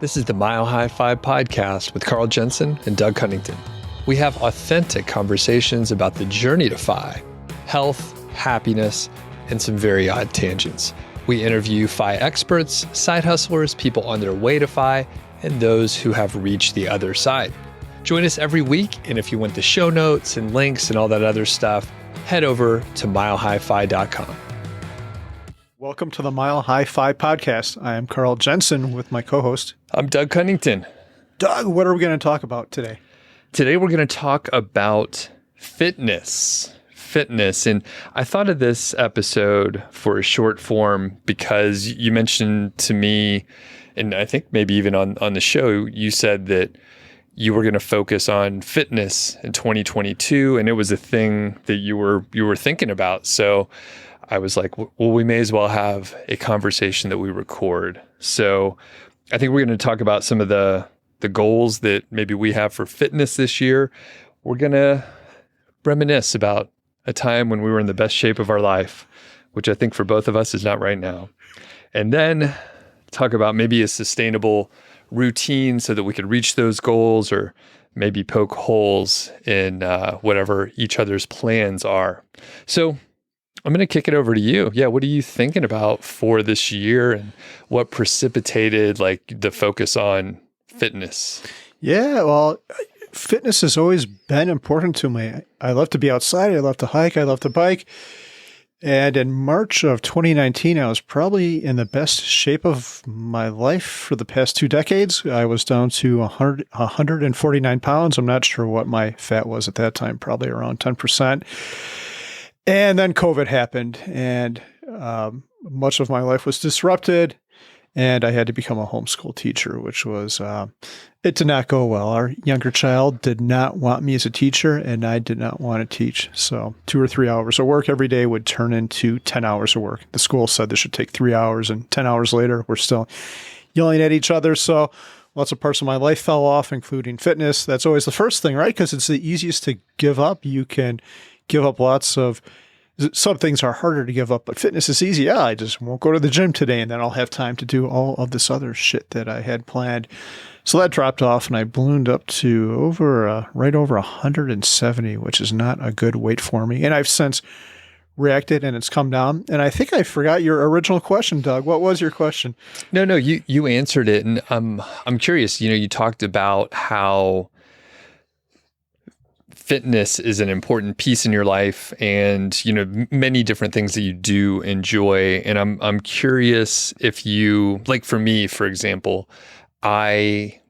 This is the MHFi podcast with Carl Jensen and Doug Cunnington. We have authentic conversations about the journey to Fi, health, happiness, and some very odd tangents. We interview Fi experts, side hustlers, people on their way to Fi, and those who have reached the other side. Join us every week, and if you want the show notes and links and all that other stuff, head over to milehighfi.com. Welcome to the Mile High Fi podcast. I am Carl Jensen with my co-host. I'm Doug Cunnington. Doug, what are we going to talk about today? Today we're going to talk about fitness. And I thought of this episode for a short form because you mentioned to me, and I think maybe even on the show, you said that you were going to focus on fitness in 2022, and it was a thing that you were thinking about. So I was like, well, we may as well have a conversation that we record. So I think we're going to talk about some of the goals that maybe we have for fitness this year. We're going to reminisce about a time when we were in the best shape of our life, which I think for both of us is not right now. And then talk about maybe a sustainable routine so that we could reach those goals, or maybe poke holes in whatever each other's plans are. So I'm going to kick it over to you. Yeah, what are you thinking about for this year, and what precipitated like the focus on fitness? Yeah, well, fitness has always been important to me. I love to be outside. I love to hike. I love to bike. And in March of 2019, I was probably in the best shape of my life for the past 2 decades. I was down to 149 pounds. I'm not sure what my fat was at that time, probably around 10%. And then COVID happened, and much of my life was disrupted, and I had to become a homeschool teacher, which was, it did not go well. Our younger child did not want me as a teacher, and I did not want to teach. So 2 or 3 hours of work every day would turn into 10 hours of work. The school said this should take 3 hours, and 10 hours later, we're still yelling at each other. So lots of parts of my life fell off, including fitness. That's always the first thing, right? Because it's the easiest to give up. You can give up some things are harder to give up, but fitness is easy. Yeah, I just won't go to the gym today, and then I'll have time to do all of this other shit that I had planned. So that dropped off, and I ballooned up to right over 170, which is not a good weight for me. And I've since reacted, and it's come down. And I think I forgot your original question, Doug. What was your question? No, you answered it, and I'm curious. You talked about how fitness is an important piece in your life, and many different things that you do enjoy. And I'm curious if you, like, for me, for example, I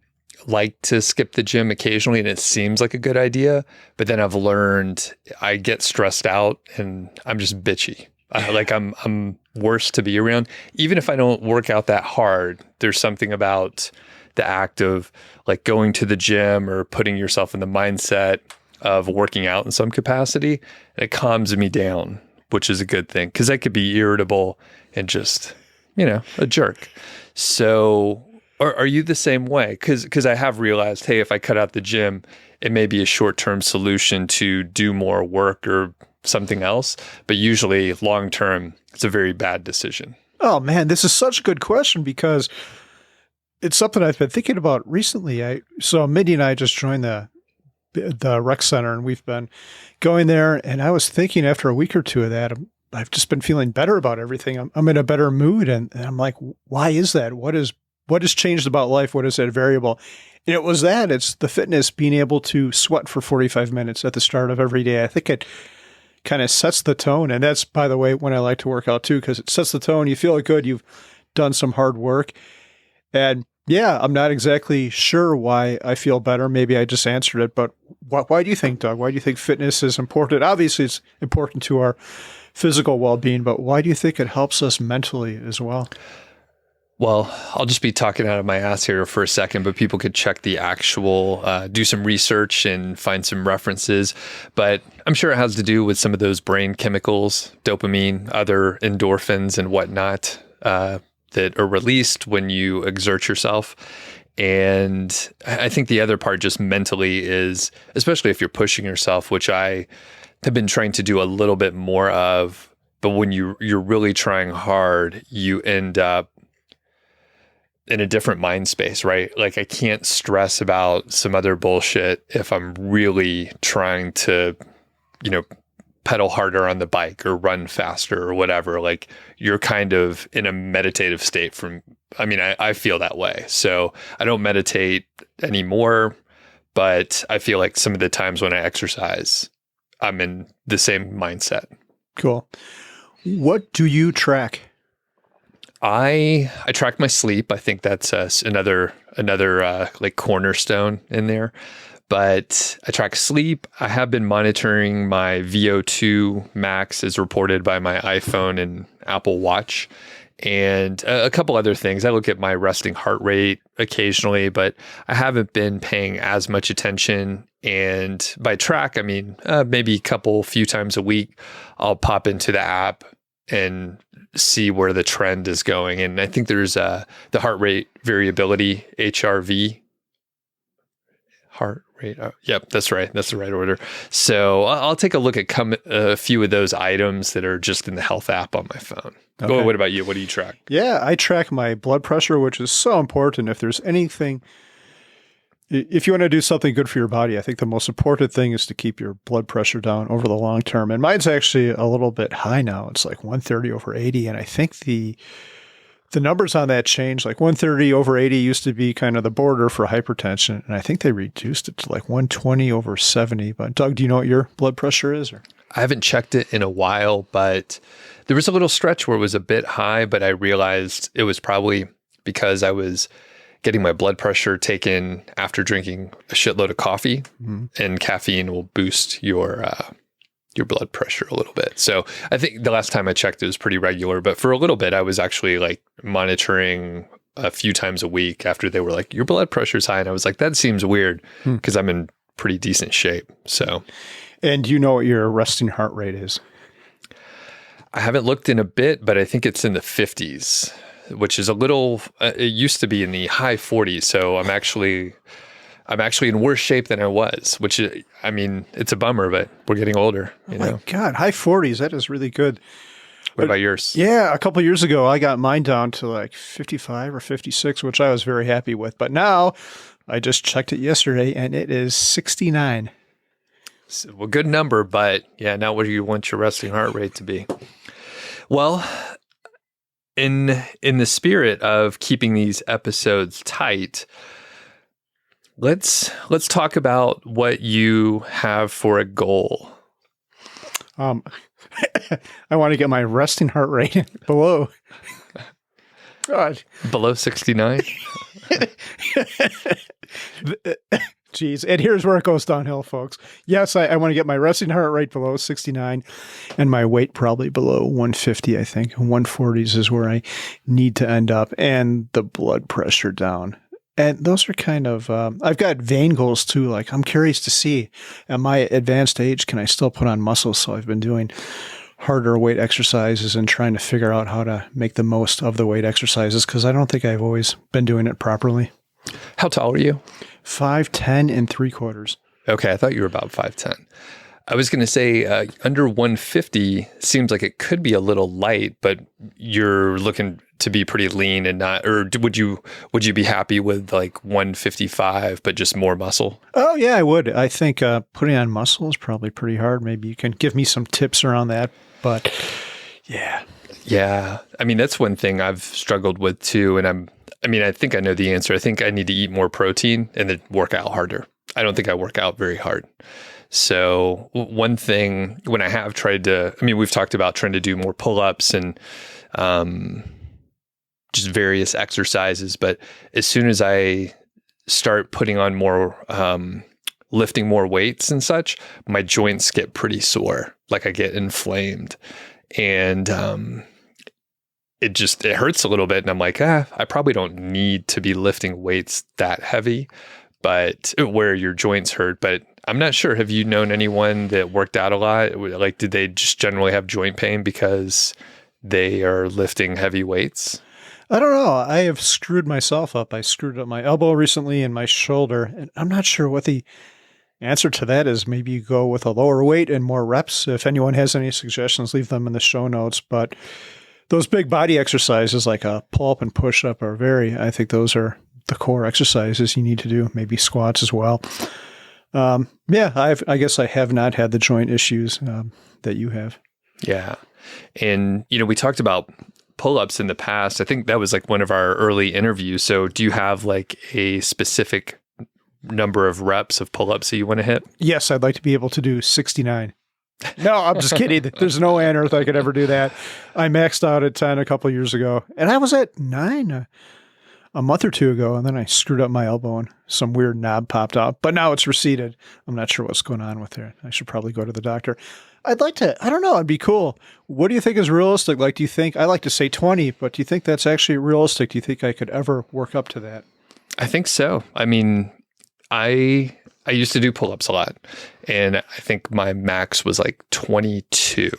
like to skip the gym occasionally, and it seems like a good idea, but then I've learned I get stressed out and I'm just bitchy. I'm worse to be around. Even if I don't work out that hard, there's something about the act of like going to the gym or putting yourself in the mindset of working out in some capacity, and it calms me down, which is a good thing, because I could be irritable and just, a jerk. So are you the same way? Because I have realized, hey, if I cut out the gym, it may be a short-term solution to do more work or something else, but usually long-term, it's a very bad decision. Oh man, this is such a good question, because it's something I've been thinking about recently. So Mindy and I just joined the rec center, and we've been going there. And I was thinking after a week or two of that, I've just been feeling better about everything. I'm in a better mood. And I'm like, why is that? What has changed about life? What is that variable? And it was that. It's the fitness, being able to sweat for 45 minutes at the start of every day. I think it kind of sets the tone. And that's, by the way, when I like to work out too, because it sets the tone. You feel good. You've done some hard work. And yeah, I'm not exactly sure why I feel better. Maybe I just answered it, but why do you think, Doug? Why do you think fitness is important? Obviously, it's important to our physical well-being, but why do you think it helps us mentally as well? Well, I'll just be talking out of my ass here for a second, but people could check the actual, do some research and find some references. But I'm sure it has to do with some of those brain chemicals, dopamine, other endorphins and whatnot, that are released when you exert yourself. And I think the other part just mentally is, especially if you're pushing yourself, which I have been trying to do a little bit more of, but when you're really trying hard, you end up in a different mind space, right? Like I can't stress about some other bullshit if I'm really trying to, you know, pedal harder on the bike or run faster or whatever. Like you're kind of in a meditative state I feel that way. So I don't meditate anymore, but I feel like some of the times when I exercise, I'm in the same mindset. Cool. What do you track? I track my sleep. I think that's another like cornerstone in there. But I track sleep. I have been monitoring my VO2 max as reported by my iPhone and Apple Watch, and a couple other things. I look at my resting heart rate occasionally, but I haven't been paying as much attention. And by track, I mean maybe a few times a week, I'll pop into the app and see where the trend is going. And I think there's the heart rate variability, HRV. Heart rate. Oh, yep, that's right. That's the right order. So I'll take a look at a few of those items that are just in the health app on my phone. Okay. What about you? What do you track? Yeah, I track my blood pressure, which is so important. If there's anything, if you want to do something good for your body, I think the most important thing is to keep your blood pressure down over the long term. And mine's actually a little bit high now. It's like 130/80. And I think the numbers on that change, like 130/80 used to be kind of the border for hypertension. And I think they reduced it to like 120/70. But Doug, do you know what your blood pressure is? Or? I haven't checked it in a while, but there was a little stretch where it was a bit high, but I realized it was probably because I was getting my blood pressure taken after drinking a shitload of coffee, and caffeine will boost your blood pressure a little bit. So I think the last time I checked, it was pretty regular, but for a little bit, I was actually like monitoring a few times a week after they were like, your blood pressure's high. And I was like, that seems weird because I'm in pretty decent shape. So. And you know what your resting heart rate is? I haven't looked in a bit, but I think it's in the 50s, which is a little, it used to be in the high 40s. So I'm actually in worse shape than I was, which I mean, it's a bummer, but we're getting older. You know? My God, high 40s. That is really good. What about yours? Yeah, a couple of years ago, I got mine down to like 55 or 56, which I was very happy with. But now I just checked it yesterday and it is 69. Well, good number, but yeah, not what you want your resting heart rate to be. Well, in the spirit of keeping these episodes tight, let's talk about what you have for a goal. I want to get my resting heart rate below. God. Below 69? Jeez. And here's where it goes downhill, folks. Yes, I want to get my resting heart rate below 69 and my weight probably below 150, I think. 140s is where I need to end up, and the blood pressure down. And those are kind of, I've got vain goals too. Like I'm curious to see at my advanced age, can I still put on muscle? So I've been doing harder weight exercises and trying to figure out how to make the most of the weight exercises, because I don't think I've always been doing it properly. How tall are you? 5'10" 3/4. Okay, I thought you were about 5'10". I was going to say under 150 seems like it could be a little light, but you're looking to be pretty lean and not, or would you be happy with like 155, but just more muscle? Oh yeah, I would. I think putting on muscle is probably pretty hard. Maybe you can give me some tips around that, but yeah. Yeah. I mean, that's one thing I've struggled with too. And I think I know the answer. I think I need to eat more protein and then work out harder. I don't think I work out very hard. So one thing when I have tried to, we've talked about trying to do more pull-ups and just various exercises, but as soon as I start putting on more, lifting more weights and such, my joints get pretty sore. Like I get inflamed and it hurts a little bit. And I'm like, I probably don't need to be lifting weights that heavy, but where your joints hurt. But I'm not sure. Have you known anyone that worked out a lot? Like, did they just generally have joint pain because they are lifting heavy weights? I don't know. I have screwed myself up. I screwed up my elbow recently and my shoulder, and I'm not sure what the answer to that is. Maybe you go with a lower weight and more reps. If anyone has any suggestions, leave them in the show notes. But Those big body exercises like a pull-up and push-up I think those are the core exercises you need to do, maybe squats as well. I guess I have not had the joint issues that you have. Yeah. And, we talked about pull-ups in the past. I think that was like one of our early interviews. So do you have like a specific number of reps of pull-ups that you want to hit? Yes, I'd like to be able to do 69. No, I'm just kidding. There's no way on earth I could ever do that. I maxed out at 10 a couple of years ago, and I was at 9 a month or two ago, and then I screwed up my elbow and some weird knob popped out. But now it's receded. I'm not sure what's going on with it. I should probably go to the doctor. I'd like to, I don't know, it'd be cool. What do you think is realistic? Like, do you think, I like to say 20, but do you think that's actually realistic? Do you think I could ever work up to that? I think so. I mean, I used to do pull-ups a lot, and I think my max was like 22,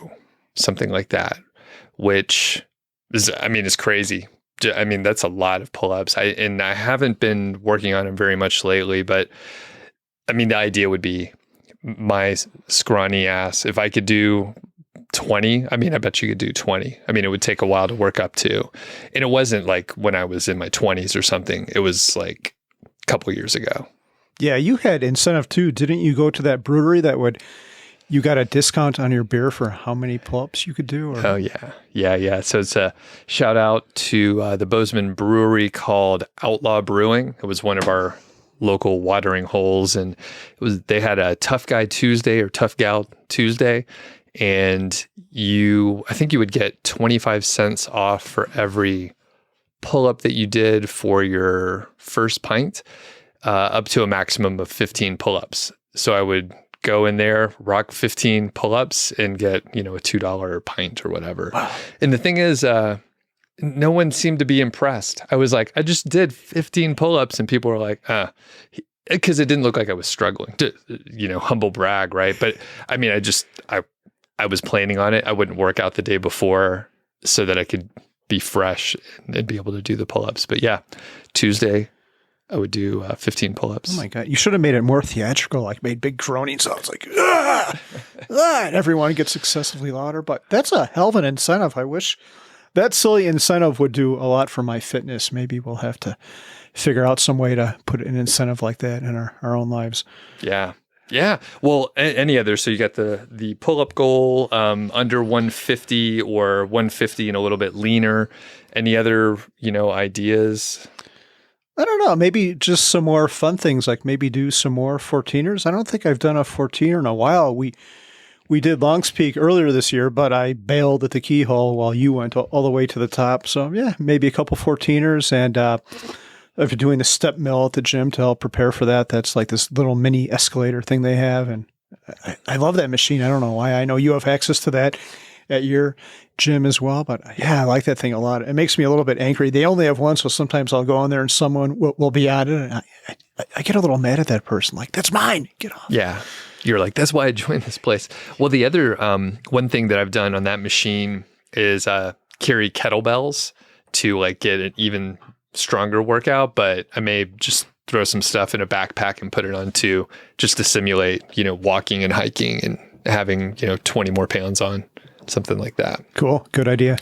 something like that, which is crazy. I mean, that's a lot of pull-ups. I haven't been working on them very much lately, but I mean, the idea would be my scrawny ass, if I could do 20, I bet you could do 20. It would take a while to work up to. And it wasn't like when I was in my 20s or something. It was like a couple years ago. Yeah, you had incentive too. Didn't you go to that brewery you got a discount on your beer for how many pull-ups you could do? Or? Oh, yeah. Yeah. So it's a shout out to the Bozeman brewery called Outlaw Brewing. It was one of our local watering holes. And they had a Tough Guy Tuesday or Tough Gal Tuesday. And I think you would get 25 cents off for every pull-up that you did for your first pint. Up to a maximum of 15 pull-ups. So I would go in there, rock 15 pull-ups and get, a $2 pint or whatever. Wow. And the thing is, no one seemed to be impressed. I was like, I just did 15 pull-ups and people were like, because it didn't look like I was struggling to, humble brag, right? But I was planning on it. I wouldn't work out the day before so that I could be fresh and be able to do the pull-ups. But yeah, Tuesday, I would do 15 pull-ups. Oh my God. You should have made it more theatrical, like made big groaning sounds like, and everyone gets excessively louder. But that's a hell of an incentive. I wish that silly incentive would do a lot for my fitness. Maybe we'll have to figure out some way to put an incentive like that in our own lives. Yeah. Yeah. Well, any other? So you got the pull-up goal under 150 or 150 and a little bit leaner. Any other, ideas? I don't know. Maybe just some more fun things, like maybe do some more 14ers. I don't think I've done a 14er in a while. We did Longs Peak earlier this year, but I bailed at the keyhole while you went all the way to the top. So yeah, maybe a couple 14ers. And I've been doing the step mill at the gym to help prepare for that. That's like this little mini escalator thing they have. And I love that machine. I don't know why. I know you have access to that at your gym as well, but yeah, I like that thing a lot. It makes me a little bit angry. They only have one, so sometimes I'll go in there and someone will be at it, and I get a little mad at that person. Like, that's mine. Get off. Yeah. You're like, that's why I joined this place. Well, the other one thing that I've done on that machine is carry kettlebells to like get an even stronger workout, but I may just throw some stuff in a backpack and put it on too, just to simulate, walking and hiking and having, 20 more pounds on. Something like that. Cool. Good idea.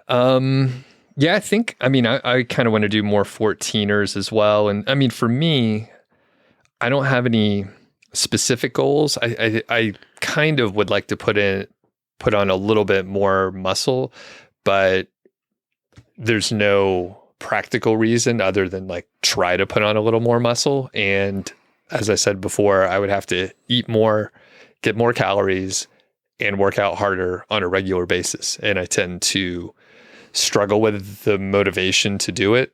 Yeah, I think, I kind of want to do more 14ers as well. And for me, I don't have any specific goals. I kind of would like to put on a little bit more muscle, but there's no practical reason other than like try to put on a little more muscle. And as I said before, I would have to eat more, get more calories, and work out harder on a regular basis. And I tend to struggle with the motivation to do it.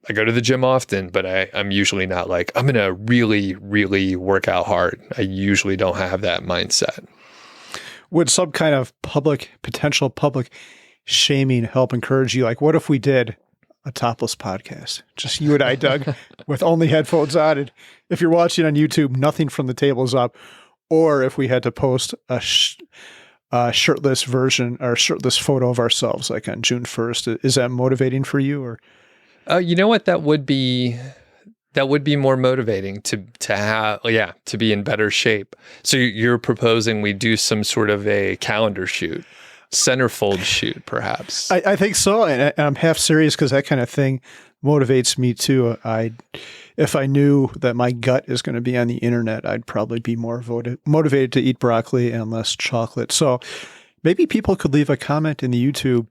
I go to the gym often, but I'm usually not like, I'm going to really, really work out hard. I usually don't have that mindset. Would some kind of potential public shaming help encourage you? Like, what if we did a topless podcast? Just you and I, Doug, with only headphones on. And if you're watching on YouTube, nothing from the table is up. Or if we had to post a shirtless version or shirtless photo of ourselves, like on June 1st, is that motivating for you? Or you know what? That would be more motivating to be in better shape. So you're proposing we do some sort of a calendar shoot. centerfold shoot, perhaps. I think so. And I'm half serious because that kind of thing motivates me too. If I knew that my gut is going to be on the internet, I'd probably be more motivated to eat broccoli and less chocolate. So maybe people could leave a comment in the YouTube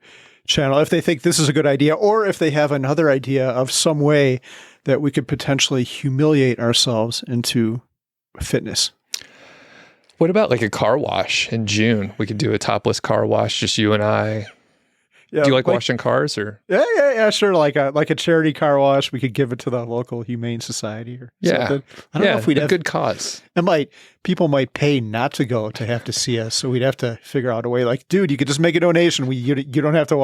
channel if they think this is a good idea, or if they have another idea of some way that we could potentially humiliate ourselves into fitness. What about like a car wash in June? We could do a topless car wash, just you and I. Yeah, do you like washing cars or? Yeah, sure. Like a charity car wash. We could give it to the local humane society or something. I don't know if we'd have good cause. People might pay not to go to have to see us. So we'd have to figure out a way like, dude, you could just make a donation. You don't have to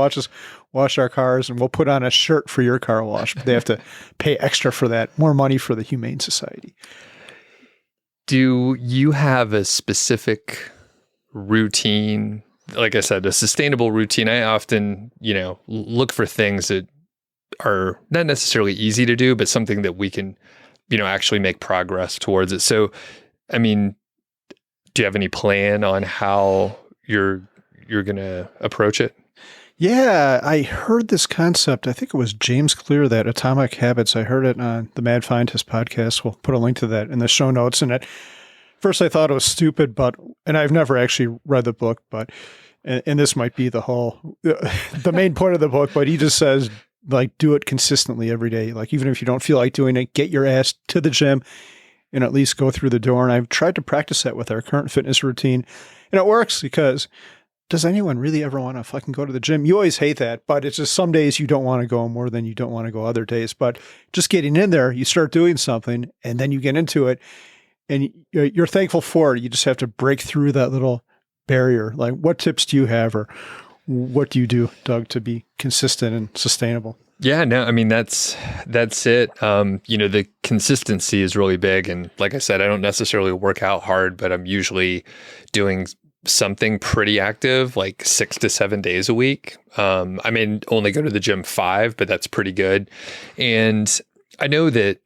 wash our cars, and we'll put on a shirt for your car wash. But they have to pay extra for that. More money for the humane society. Do you have a specific routine? Like I said, a sustainable routine. I often, look for things that are not necessarily easy to do, but something that we can, actually make progress towards it. So, I mean, do you have any plan on how you're going to approach it? Yeah, I heard this concept. I think it was James Clear, that Atomic Habits. I heard it on the Mad Scientist podcast. We'll put a link to that in the show notes. And at first I thought it was stupid, and I've never actually read the book, and this might be the main point of the book, but he just says, like, do it consistently every day. Like, even if you don't feel like doing it, get your ass to the gym and at least go through the door. And I've tried to practice that with our current fitness routine, and it works because does anyone really ever want to fucking go to the gym? You always hate that, but it's just some days you don't want to go more than you don't want to go other days. But just getting in there, you start doing something and then you get into it and you're thankful for it. You just have to break through that little barrier. Like, what tips do you have, or what do you do, Doug, to be consistent and sustainable? Yeah, no, I mean, that's it. The consistency is really big. And like I said, I don't necessarily work out hard, but I'm usually doing something pretty active, like 6 to 7 days a week. I may only go to the gym 5, but that's pretty good. And I know that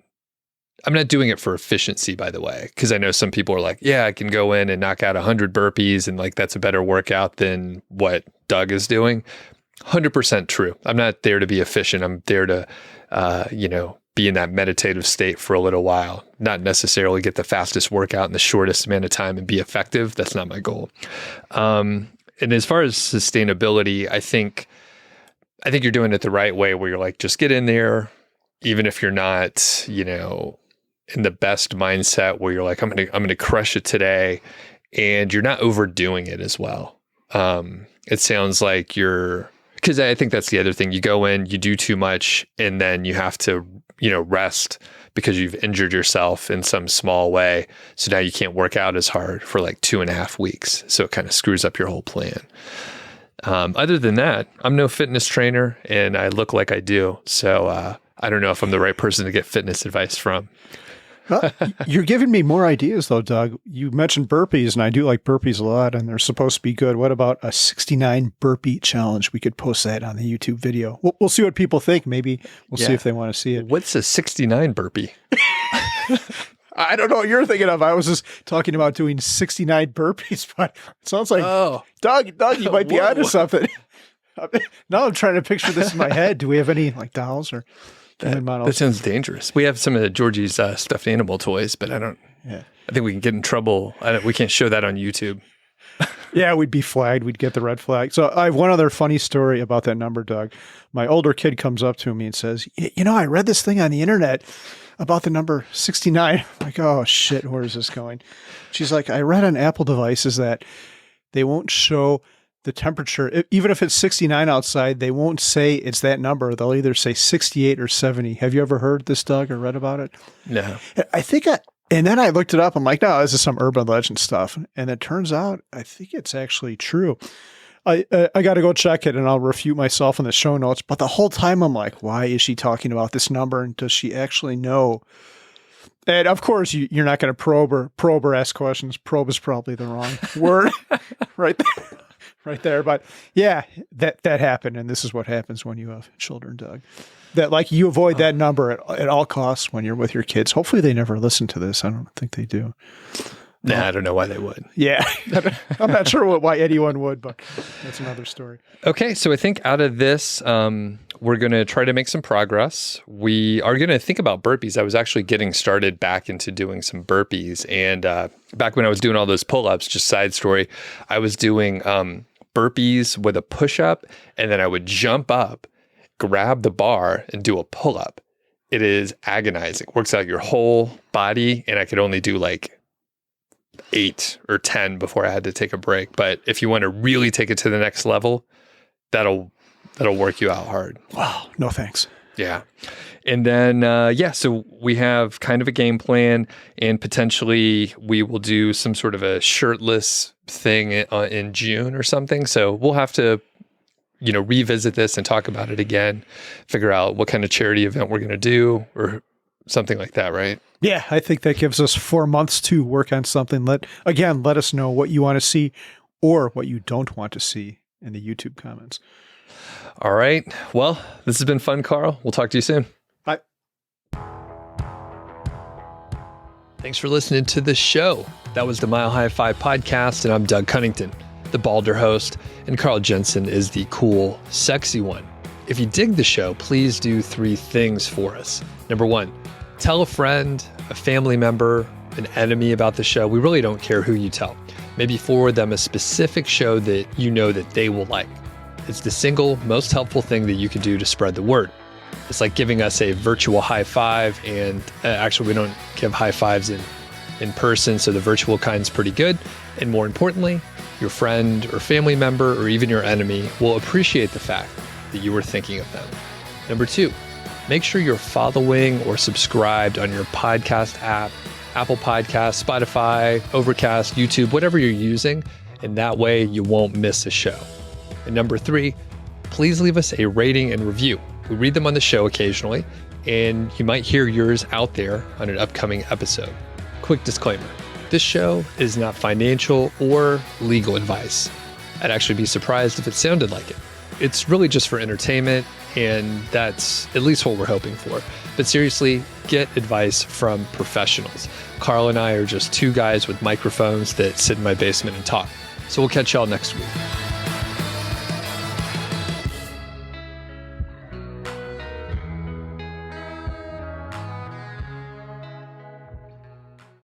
I'm not doing it for efficiency, by the way, because I know some people are like, yeah, I can go in and knock out 100 burpees and like that's a better workout than what Doug is doing. 100% true. I'm not there to be efficient. I'm there to, be in that meditative state for a little while, not necessarily get the fastest workout in the shortest amount of time and be effective. That's not my goal. And as far as sustainability, I think you're doing it the right way, where you're like, just get in there, even if you're not, in the best mindset where you're like, I'm going to crush it today, and you're not overdoing it as well. It sounds like because I think that's the other thing. You go in, you do too much, and then you have to, rest because you've injured yourself in some small way. So now you can't work out as hard for like 2.5 weeks. So it kind of screws up your whole plan. Other than that, I'm no fitness trainer, and I look like I do. So I don't know if I'm the right person to get fitness advice from. Well, you're giving me more ideas, though, Doug. You mentioned burpees, and I do like burpees a lot, and they're supposed to be good. What about a 69 burpee challenge? We could post that on the YouTube video. We'll see what people think. Maybe we'll see if they want to see it. What's a 69 burpee? I don't know what you're thinking of. I was just talking about doing 69 burpees, but it sounds like, Doug, you might be onto something. Now I'm trying to picture this in my head. Do we have any like dolls or... That sounds dangerous. We have some of Georgie's stuffed animal toys, but I think we can get in trouble. We can't show that on YouTube. Yeah, we'd be flagged. We'd get the red flag. So I have one other funny story about that number, Doug. My older kid comes up to me and says, I read this thing on the internet about the number 69. I'm like, oh shit, where is this going? She's like, I read on Apple devices that they won't show the temperature, even if it's 69 outside, they won't say it's that number. They'll either say 68 or 70. Have you ever heard this, Doug, or read about it? No. And then I looked it up. I'm like, no, this is some urban legend stuff. And it turns out, I think it's actually true. I got to go check it, and I'll refute myself in the show notes. But the whole time I'm like, why is she talking about this number? And does she actually know? And of course, you're not going to probe or ask questions. Probe is probably the wrong word right there. Right there. But yeah, that happened. And this is what happens when you have children, Doug. That like you avoid that number at all costs when you're with your kids. Hopefully they never listen to this. I don't think they do. Nah, I don't know why they would. Yeah. I'm not sure why anyone would, but that's another story. Okay, so I think out of this, we're going to try to make some progress. We are going to think about burpees. I was actually getting started back into doing some burpees. And back when I was doing all those pull-ups, just side story, I was doing burpees with a push-up, and then I would jump up, grab the bar, and do a pull-up. It is agonizing. Works out your whole body, and I could only do like 8 or 10 before I had to take a break. But if you want to really take it to the next level, that'll work you out hard. Wow. No thanks. Yeah. And then, so we have kind of a game plan, and potentially we will do some sort of a shirtless thing in June or something. So we'll have to, revisit this and talk about it again, figure out what kind of charity event we're going to do or something like that, right? Yeah, I think that gives us 4 months to work on something. Let us know what you want to see or what you don't want to see in the YouTube comments. All right. Well, this has been fun, Carl. We'll talk to you soon. Bye. Thanks for listening to the show. That was the MHFi podcast, and I'm Doug Cunnington, the balder host, and Carl Jensen is the cool, sexy one. If you dig the show, please do 3 things for us. Number 1, tell a friend, a family member, an enemy about the show. We really don't care who you tell. Maybe forward them a specific show that you know that they will like. It's the single most helpful thing that you can do to spread the word. It's like giving us a virtual high five, and actually we don't give high fives in person, so the virtual kind's pretty good. And more importantly, your friend or family member or even your enemy will appreciate the fact that you were thinking of them. Number 2, make sure you're following or subscribed on your podcast app, Apple Podcasts, Spotify, Overcast, YouTube, whatever you're using, and that way you won't miss a show. And number 3, please leave us a rating and review. We read them on the show occasionally, and you might hear yours out there on an upcoming episode. Quick disclaimer, this show is not financial or legal advice. I'd actually be surprised if it sounded like it. It's really just for entertainment, and that's at least what we're hoping for. But seriously, get advice from professionals. Carl and I are just 2 guys with microphones that sit in my basement and talk. So we'll catch y'all next week.